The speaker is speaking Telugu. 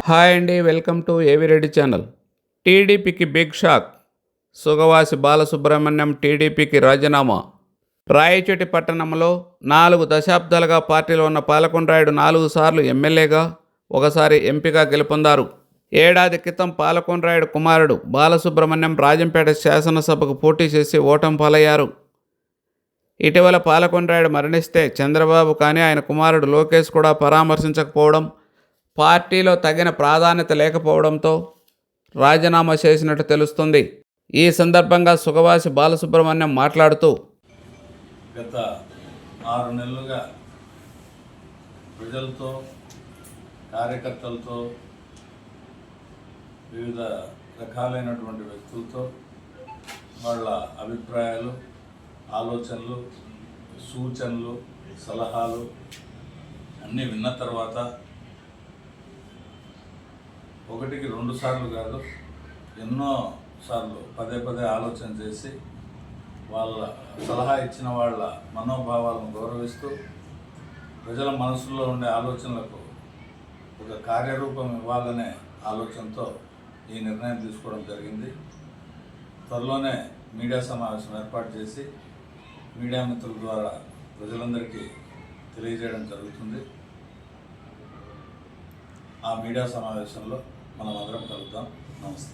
హాయ్ అండి, వెల్కమ్ టు ఏవి రెడ్డి ఛానల్. టీడీపీకి బిగ్ షాక్. సుగవాసి బాలసుబ్రహ్మణ్యం టీడీపీకి రాజీనామా. రాయచోటి పట్టణంలో 4 దశాబ్దాలుగా పార్టీలో ఉన్న పాలకొండరాయుడు 4 సార్లు ఎమ్మెల్యేగా, ఒకసారి ఎంపీగా గెలుపొందారు. ఏడాది క్రితం పాలకొండరాయుడు కుమారుడు బాలసుబ్రహ్మణ్యం రాజంపేట శాసనసభకు పోటీ చేసి ఓటమి పాలయ్యారు. ఇటీవల పాలకొండరాయుడు మరణిస్తే చంద్రబాబు కానీ ఆయన కుమారుడు లోకేష్ కూడా పరామర్శించకపోవడం, పార్టీలో తగిన ప్రాధాన్యత లేకపోవడంతో రాజీనామా చేసినట్టు తెలుస్తుంది. ఈ సందర్భంగా సుగవాసి బాలసుబ్రహ్మణ్యం మాట్లాడుతూ, గత 6 నెలలుగా ప్రజలతో, కార్యకర్తలతో, వివిధ రకాలైనటువంటి వ్యక్తులతో వాళ్ళ అభిప్రాయాలు, ఆలోచనలు, సూచనలు, సలహాలు అన్నీ విన్న తర్వాత 1కి 2 సార్లు కాదు, ఎన్నో సార్లు పదే ఆలోచన చేసి వాళ్ళ సలహా ఇచ్చిన వాళ్ళ మనోభావాలను గౌరవిస్తూ ప్రజల మనసులో ఉండే ఆలోచనలకు ఒక కార్యరూపం ఇవ్వాలనే ఆలోచనతో ఈ నిర్ణయం తీసుకోవడం జరిగింది. త్వరలోనే మీడియా సమావేశం ఏర్పాటు చేసి మీడియా మిత్రుల ద్వారా ప్రజలందరికీ తెలియజేయడం జరుగుతుంది. ఆ మీడియా సమావేశంలో మనం అందరం కలుద్దాం. నమస్తే.